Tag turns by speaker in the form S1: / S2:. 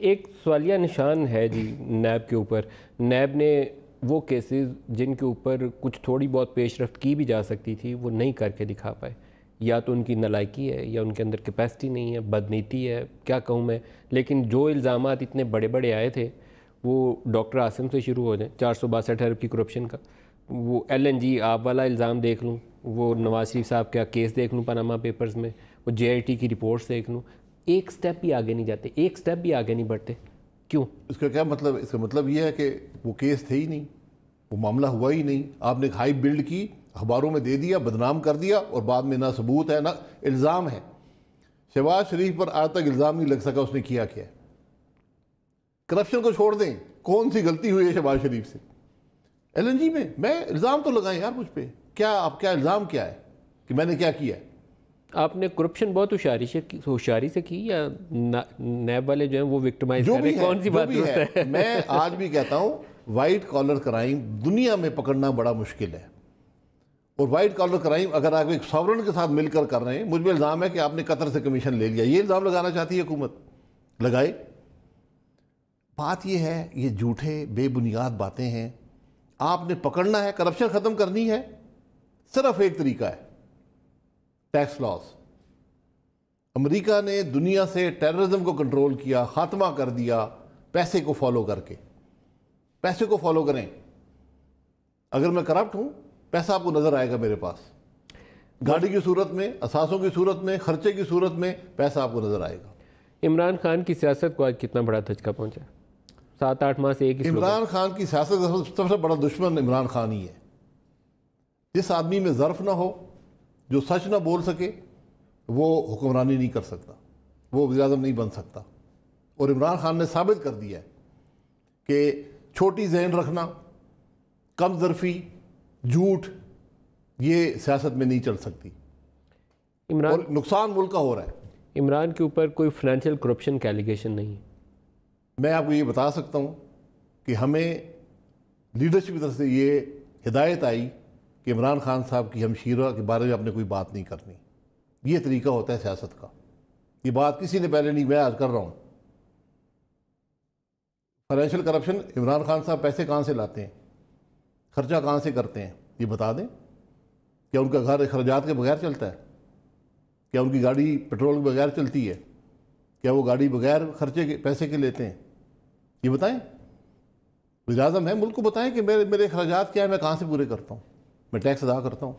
S1: ایک سوالیہ نشان ہے جی نیب کے اوپر. نیب نے وہ کیسز جن کے اوپر کچھ تھوڑی بہت پیش رفت کی بھی جا سکتی تھی وہ نہیں کر کے دکھا پائے. یا تو ان کی نالائکی ہے یا ان کے اندر کیپیسٹی نہیں ہے, بدنیتی ہے, کیا کہوں میں. لیکن جو الزامات اتنے بڑے بڑے آئے تھے وہ ڈاکٹر عاصم سے شروع ہو جائیں, 462 ارب کی کرپشن کا, وہ LNG آپ والا الزام دیکھ لوں, وہ نواز شریف صاحب کا کیس دیکھ لوں پاناما پیپرز میں, وہ JIT کی رپورٹس دیکھ لوں, ایک سٹیپ بھی آگے نہیں جاتے, ایک سٹیپ بھی آگے نہیں بڑھتے. کیوں؟
S2: اس کا کیا مطلب؟ اس کا مطلب یہ ہے کہ وہ کیس تھے ہی نہیں, وہ معاملہ ہوا ہی نہیں. آپ نے ایک ہائپ بلڈ کی, اخباروں میں دے دیا, بدنام کر دیا, اور بعد میں نہ ثبوت ہے نہ الزام ہے. شہباز شریف پر آج تک الزام نہیں لگ سکا اس نے کیا کیا ہے. کرپشن کو چھوڑ دیں, کون سی غلطی ہوئی ہے شہباز شریف سے؟ LNG میں الزام تو لگائیں یار مجھ پہ. کیا آپ کیا الزام کیا ہے کہ میں نے کیا کیا ہے؟
S1: آپ نے کرپشن بہت ہوشیاری سے کی یا نیب والے جو ہیں وہ وکٹمائز کر رہے ہیں؟ کون سی بات درست ہے؟
S2: میں آج بھی کہتا ہوں وائٹ کالر کرائم دنیا میں پکڑنا بڑا مشکل ہے. اور وائٹ کالر کرائم اگر آپ ایک ساورن کے ساتھ مل کر رہے ہیں, مجھ پہ الزام ہے کہ آپ نے قطر سے کمیشن لے لیا, یہ الزام لگانا چاہتی ہے حکومت, لگائے. بات یہ ہے, یہ جھوٹے بے بنیاد باتیں ہیں. آپ نے پکڑنا ہے, کرپشن ختم کرنی ہے, صرف ایک طریقہ ہے, ٹیکس لاس. امریکہ نے دنیا سے ٹیررزم کو کنٹرول کیا, خاتمہ کر دیا پیسے کو فالو کر کے. پیسے کو فالو کریں. اگر میں کرپٹ ہوں, پیسہ آپ کو نظر آئے گا میرے پاس, گاڑی کی صورت میں, اثاثوں کی صورت میں, خرچے کی صورت میں پیسہ آپ کو نظر آئے گا.
S1: عمران خان کی سیاست کو آج کتنا بڑا دھچکا پہنچا؟ 7-8 ماہ سے ایک ہی
S2: عمران خان کی سیاست کا سب سے بڑا دشمن عمران خان ہی ہے. جس آدمی میں ظرف نہ ہو, جو سچ نہ بول سکے, وہ حکمرانی نہیں کر سکتا, وہ وزیر اعظم نہیں بن سکتا. اور عمران خان نے ثابت کر دیا ہے کہ چھوٹی ذہن رکھنا, کم ظرفی, جھوٹ, یہ سیاست میں نہیں چل سکتی. اور نقصان ملک کا ہو رہا ہے.
S1: عمران کے اوپر کوئی فائنینشیل کرپشن کا ایلیگیشن نہیں ہے.
S2: میں آپ کو یہ بتا سکتا ہوں کہ ہمیں لیڈرشپ کی طرف سے یہ ہدایت آئی کہ عمران خان صاحب کی ہمشیرہ کے بارے میں آپ نے کوئی بات نہیں کرنی. یہ طریقہ ہوتا ہے سیاست کا. یہ بات کسی نے پہلے نہیں, میں آج کر رہا ہوں. فائنینشیل کرپشن, عمران خان صاحب پیسے کہاں سے لاتے ہیں, خرچہ کہاں سے کرتے ہیں, یہ بتا دیں. کیا ان کا گھر اخراجات کے بغیر چلتا ہے؟ کیا ان کی گاڑی پیٹرول کے بغیر چلتی ہے؟ کیا وہ گاڑی بغیر خرچے کے پیسے کے لیتے ہیں؟ یہ بتائیں. وزیر اعظم ہے, ملک کو بتائیں کہ میرے اخراجات کیا ہے, میں کہاں سے پورے کرتا ہوں, میں ٹیکس ادا کرتا ہوں.